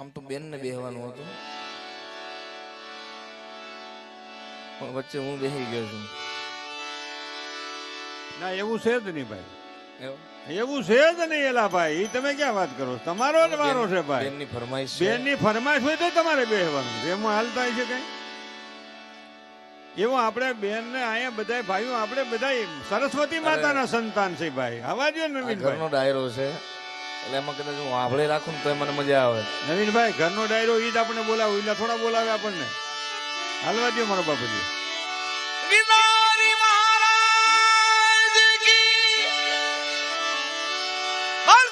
આમ તો બેન ને બેહવાનું હતું પણ વચ્ચે હું બેહી ગયો છું. ના એવું છે જ નહીં ભાઈ, એવું એવું છે જ નહીં એલા ભાઈ. તમે ક્યાં વાત કરો? તમારો જ વારો છે ભાઈ. બેનની ફરમાઈશ છે. બેનની ફરમાઈશ હોય તો તમારે બેહવાનું, એમાં હાલતા છે કઈ એવું. આપણે બેન ને અહીંયા બધા ભાઈઓ, આપણે બધા સરસ્વતી માતાના સંતાન છે ભાઈ. આવા જો નવીનભાઈ, ઘરનો ડાયરો છે એટલે એમાં કદાચ હું આભળે રાખું ને તો મને મજા આવે. નવીનભાઈ ઘરનો ડાયરો ઈ જ આપણે બોલાવો, એટલે થોડા બોલાવે આપણને. હાલવા દો મારો બાપુજી.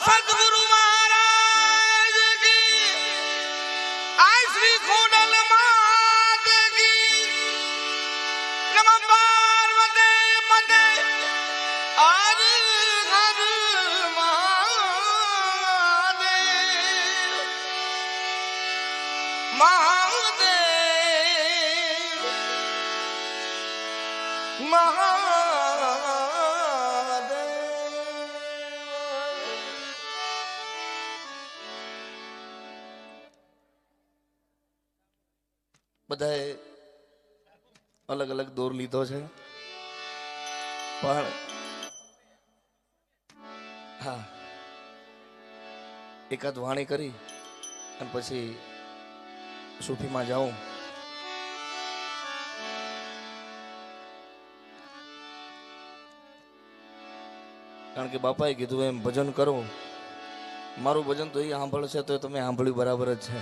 સદગુરુ મહારાજ કી આય શ્રી ખોડલ માત કી નમઃ પાર્વતી પતે હર હર મહાદેવ મહાદેવ મહાદેવ. બધાએ અલગ અલગ દોર લીધો છે પણ હા એકાદ વાણી કરી અને પછી સૂફીમાં જાઉં. કારણ કે બાપાએ કીધું એમ ભજન કરો. મારું ભજન તો એ સાંભળશે તો તમે સાંભળ્યું બરાબર જ છે.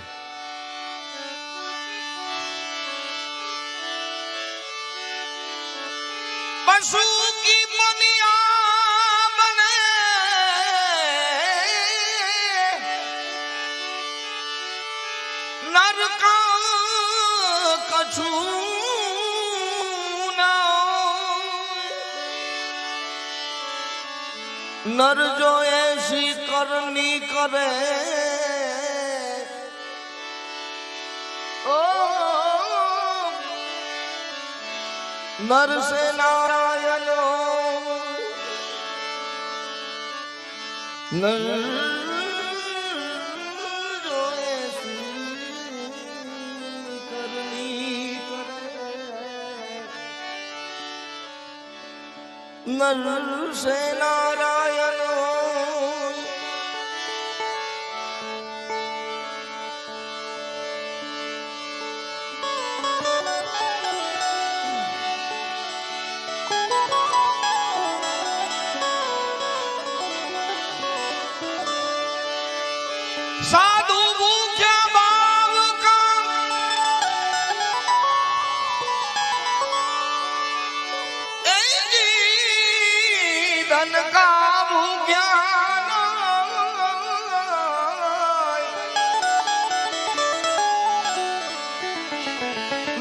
पशु की बनिया बने नर का कछु नर जो ऐसी करनी करे ओ नर से नारायण नर जो ऐसी करनी करे नर से नारायण साधु भूख्या भाव का धन का भूख्या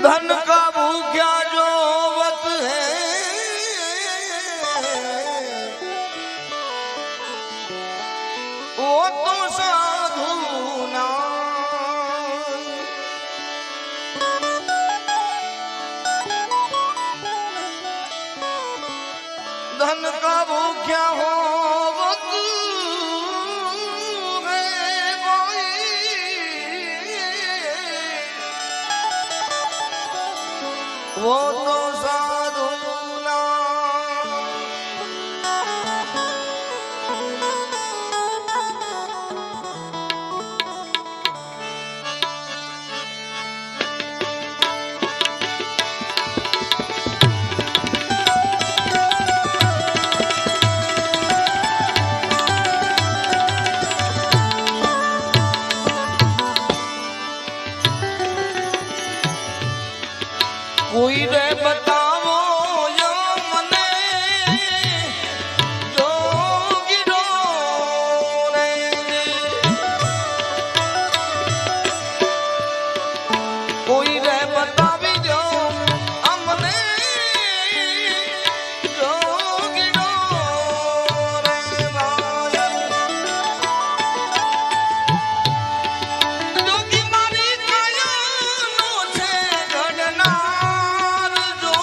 धन का भूख्या जो वत है वो तो धन का भूख्या हो वो तू है कोई वो तो साधु ना कोई रे बताओ यो मने जोगिरो रे कोई रे बतावी जो हमने जोगिरो रे भाई जोगी मारी काया नो छे घड़ना जो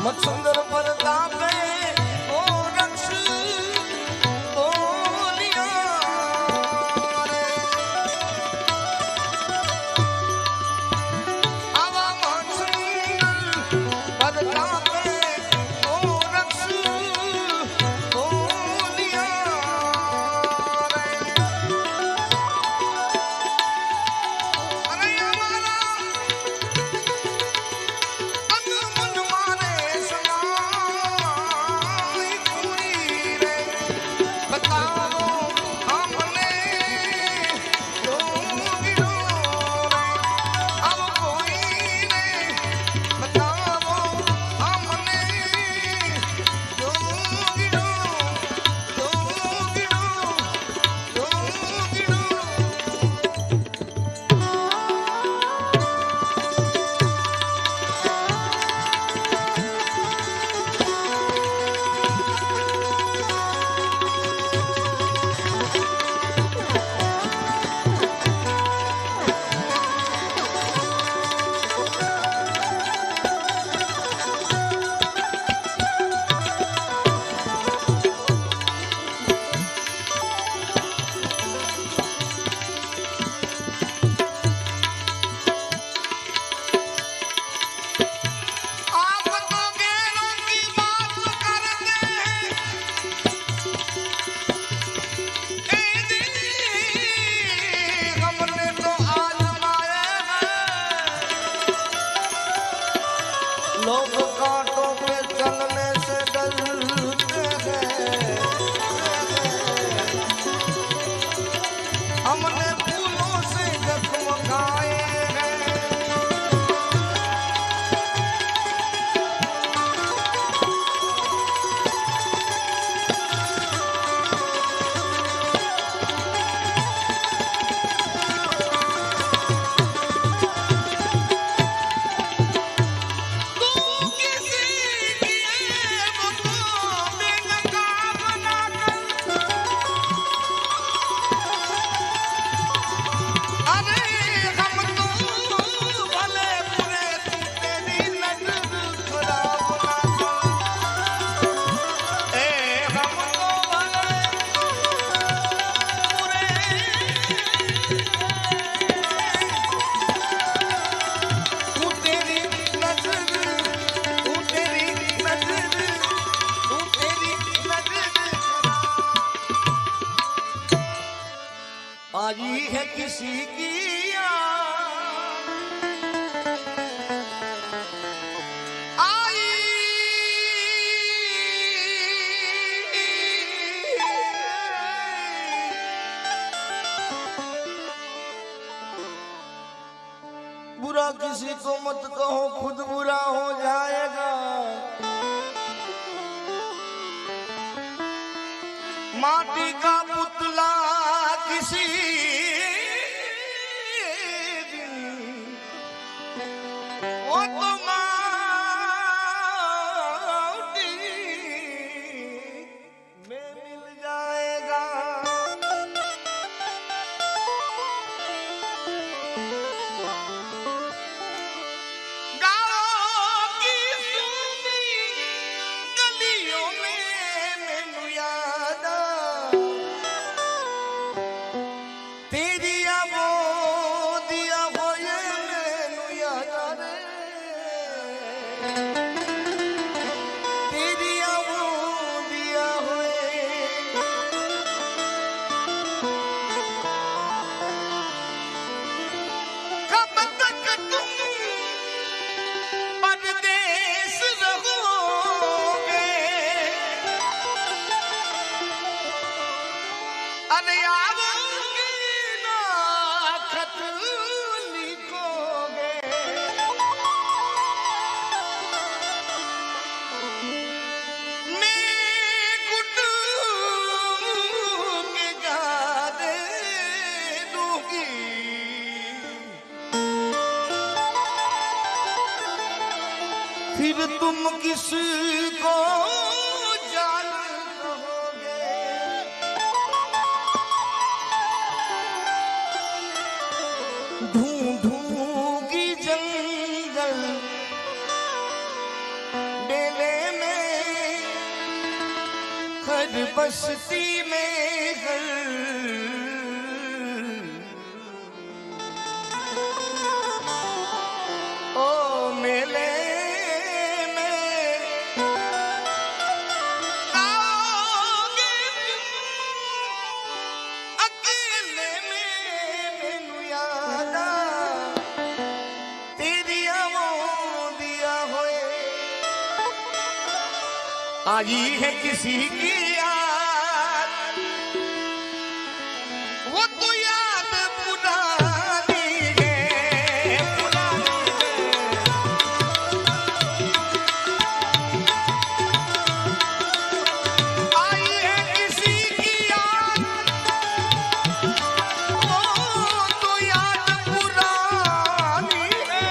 मत्सुंदर परतापे ओ रक्ष बोलिया रे आवा मत्सुंदर परतापे ओ रक्ष बोलिया रे अरे हमारा मन मारे समाई पूरी रे बताओ हमने जो गिरो रे अब कोई रे बताओ हमने जो गिरो जो गिरो जो गिरो आप तो गैरों की बात करते हैं ए दिल हमने तो आजमाए हैं लोग कांटों पे चलने से डरते हैं हमने फूलों से जगमगाए हैं तू किसी की ऐब को बेनकाब ना कर अरे हम तो भले बुरे तू तेरी नजर खराब ना कर ए हम तो भले बुरे तू तेरी नजर तू तेरी नजर तू तेरी नजर आई है किसी की आई बुरा किसी को मत कहो खुद बुरा हो जाएगा माटी का पुतला किसी दिन वो तो माटी में मिल जाएगा गाँव की सूनी गलियों में मैनू याद आ तेरी वो दिया होए मैनू याद आ रे तेरी वो दिया होए कब तक तुम परदेस रहोगे अरे आओगे ना खत लिखोगे मैं गुट के गाने दूंगी फिर तुम किसको जान कहोगे ढूंढूंगी जंगल बेल हर बस्ती में हर ओ मेले में आओगे अकेले में मैनू याद आ तेरी आवाज़ दिया होए आई है किसी की याद वो तो याद पुरानी है आई है किसी की याद वो तो याद पुरानी है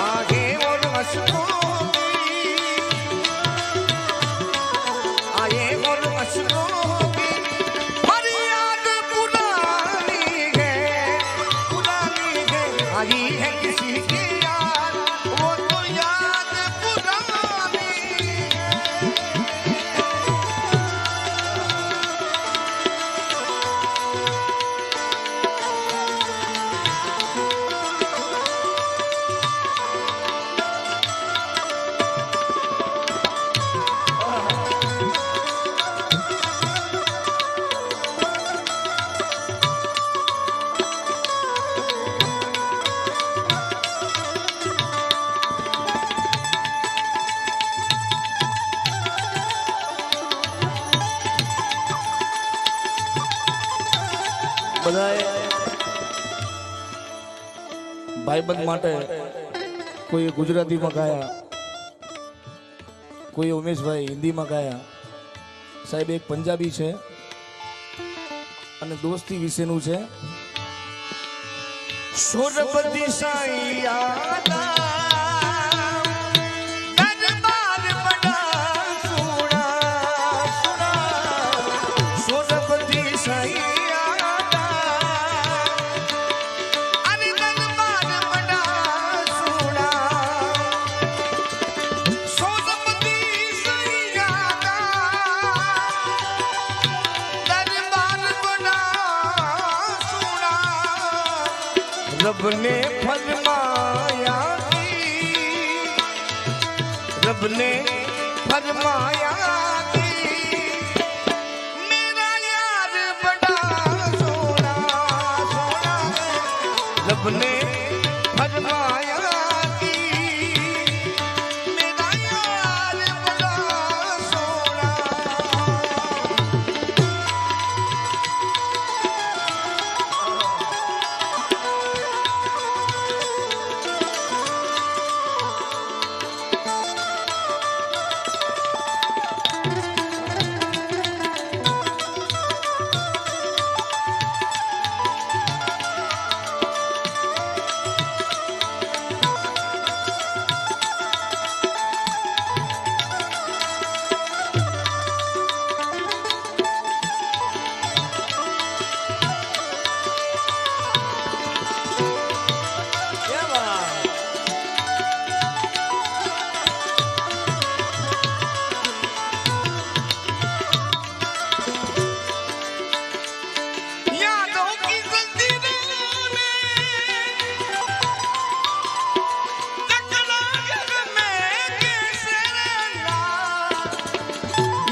आगे और अशकों आई है किसी की याद वो तो याद पुरानी બધાએ ભાઈબંધ માટે કોઈ ગુજરાતીમાં ગાયા, કોઈ ઉમેશભાઈ હિન્દીમાં ગાયા, સાહેબ એક પંજાબી છે અને દોસ્તી વિશેનું છે. સુરપતિ સાઈયા रब ने फरमाया रब ने फरमाया मेरा यार बड़ा सोना सोना रब ने फरमाया मेरा यार बड़ा सोना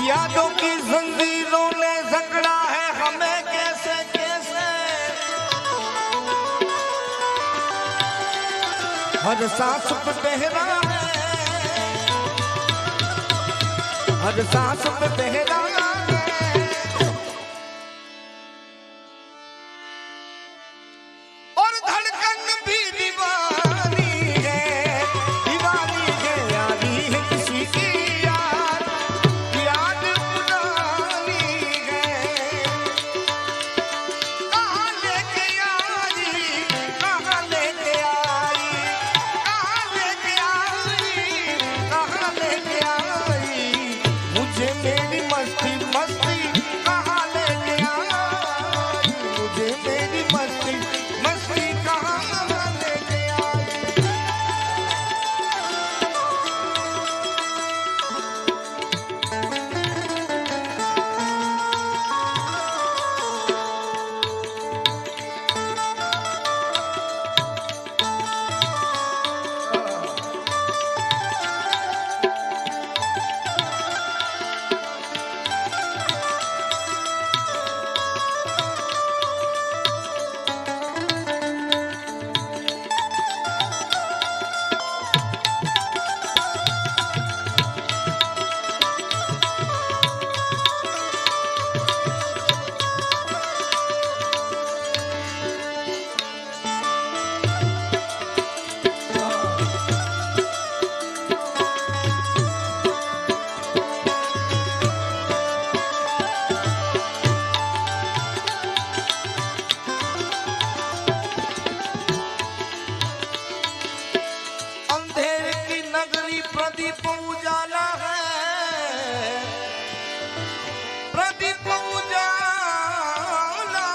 यादों की जंजीरों ने जकड़ा है हमें कैसे कैसे हर सांस पे पहरा है हर सांस पे पहरा है और धड़कन भी दीवानी है यारी है किसी की मस्त प्रदीप उजाला है, प्रदीप उजाला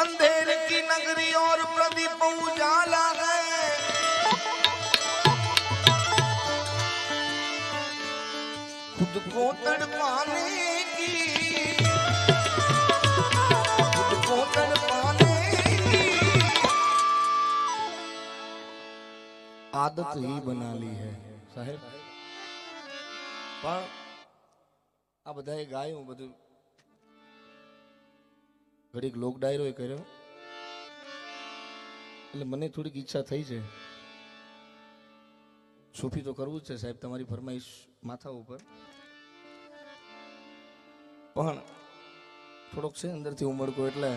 अंधेरे की नगरी और प्रदीप उजाला है। खुद को तड़पाने की, खुद को तड़पाने की आदत ही बना ली है साहेब। પણ આ બધાએ ગાયું બધું ઘડીક લોક ડાયરો એ કર્યો એટલે મને થોડીક ઈચ્છા થઈ છે સૂફી તો કરવું જ છે સાહેબ, તમારી ફરમાઈશ માથા ઉપર, પણ થોડોક છે અંદરથી ઉમળકો એટલે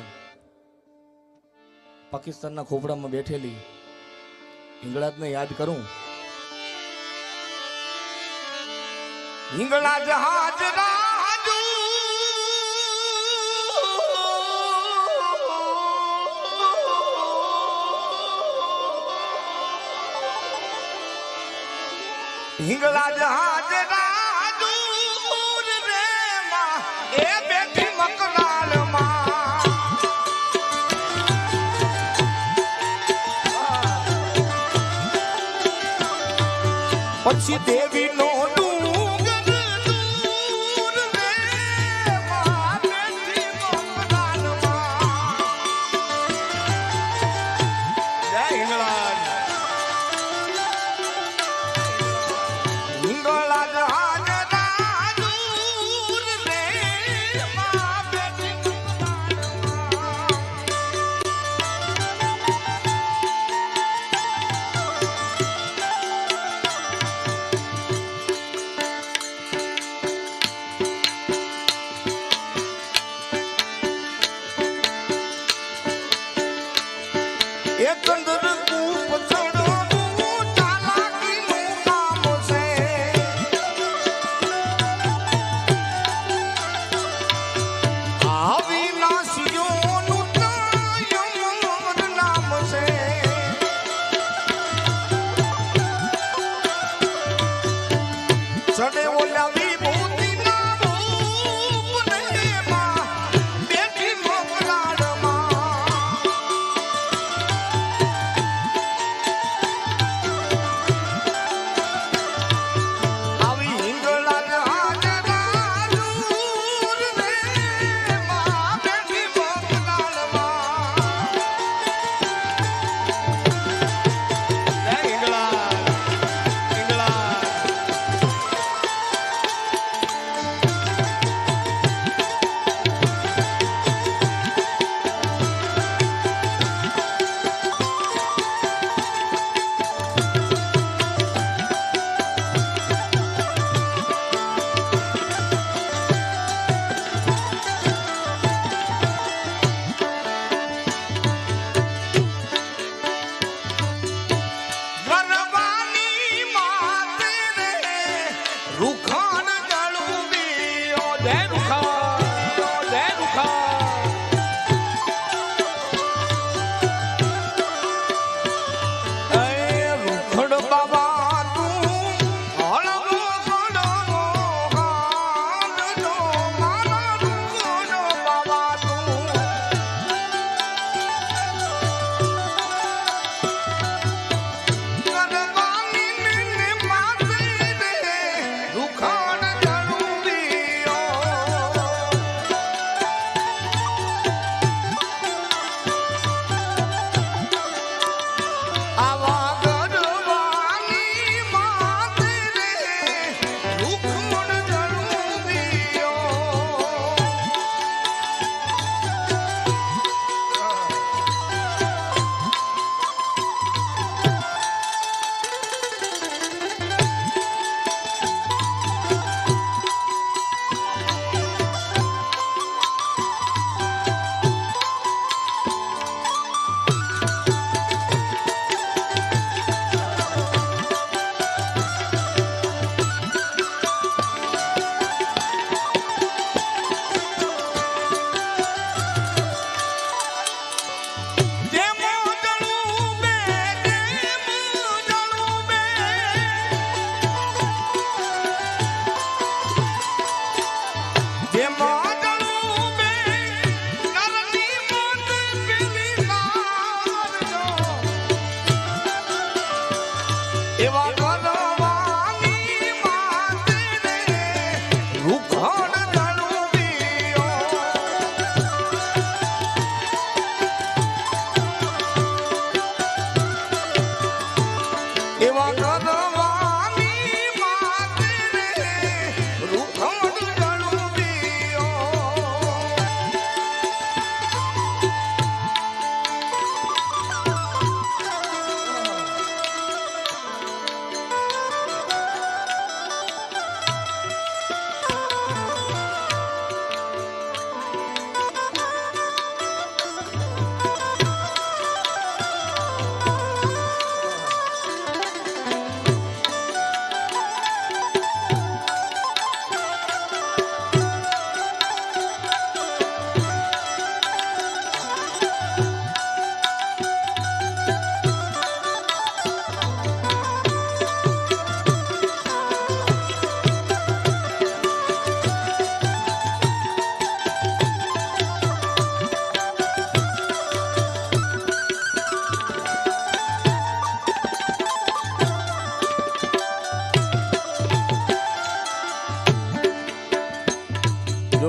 પાકિસ્તાનના ખોપડામાં બેઠેલી હિંગળાજને યાદ કરું। હિંગળા જહાજ રાજુ હિંગળા જહાજ રાજુ રે માં એ બેઠી મકરાલ માં પછી દેવી નો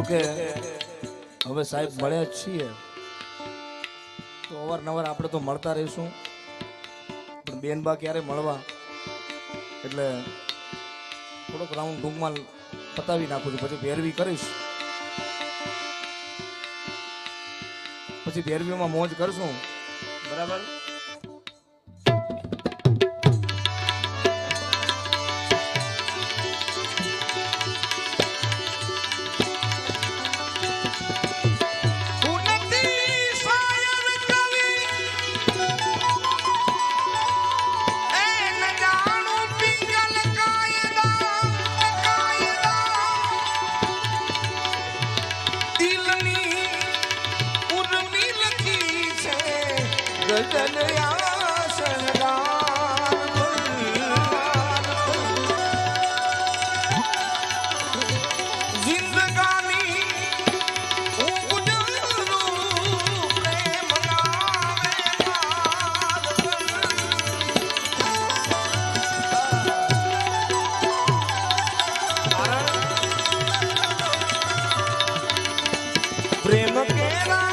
જોકે હવે સાહેબ મળ્યા જ છીએ તો અવારનવાર આપણે તો મળતા રહીશું, પણ બેનબા ક્યારે મળવા એટલે થોડોક રાઉન્ડ ટૂંકમાં પતાવી નાખું છું, પછી ભેરવી કરીશ, પછી ભેરવીમાં મોજ કરશું. બરાબર. પ્રેમ કેરા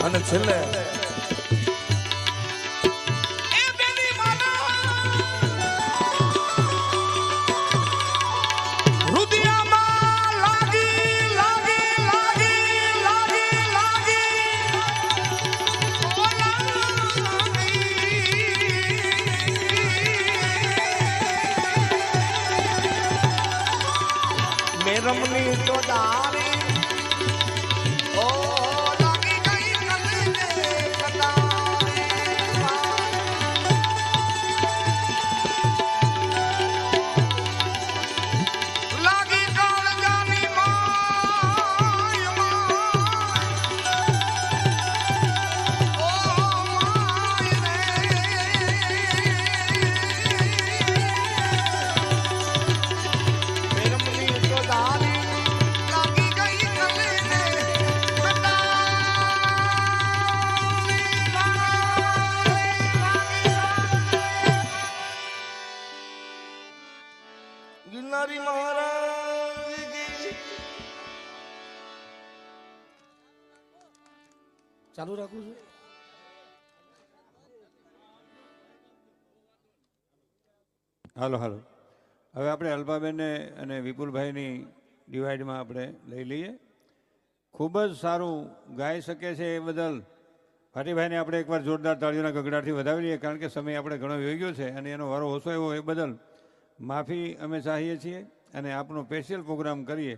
અને છેલ્લે મેરમની તો દારી ગિરનારી મહારાજ ચાલુ રાખું છું. હાલો હાલો, હવે આપણે અલ્પાબેનને અને વિપુલભાઈની ડિવાઈડમાં આપણે લઈ લઈએ. ખૂબ જ સારું ગાઈ શકે છે એ બદલ ફાટીભાઈને આપણે એકવાર જોરદાર તાળીઓના ગગડાટથી વધાવી લઈએ, કારણ કે સમય આપણે ઘણો વહી ગયો છે અને એનો વારો ઓછો એવો એ બદલ માફી અમે ચાહીએ છીએ અને આપનો સ્પેશિયલ પ્રોગ્રામ કરીએ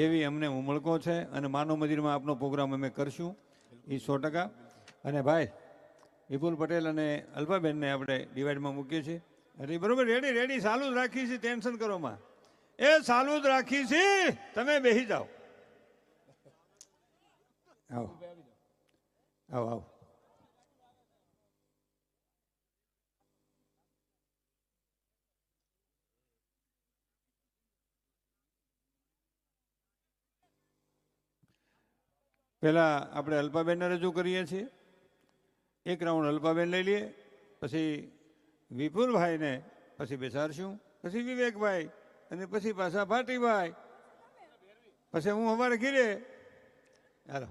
એવી અમને ઉમળકો છે અને માનવ મંદિરમાં આપનો પ્રોગ્રામ અમે કરશું એ 100%. અને ભાઈ વિપુલ પટેલ અને અલ્પાબેનને આપણે ડિવાઈડમાં મૂકીએ છીએ. એટલે બરોબર રેડી રેડી ચાલુ જ રાખી છે, ટેન્શન કરો માં, એ ચાલુ જ રાખી છે, તમે બેસી જાઓ. આવો આવો આવો. પહેલા આપણે અલ્પાબેનને રજૂ કરીએ છીએ. એક રાઉન્ડ અલ્પાબેન લઈ લઈએ, પછી વિપુલભાઈને પછી બેસાડશું, પછી વિવેકભાઈ અને પછી પાછા ભાટીભાઈ, પછી હું અમારે ઘીરે. હાલો.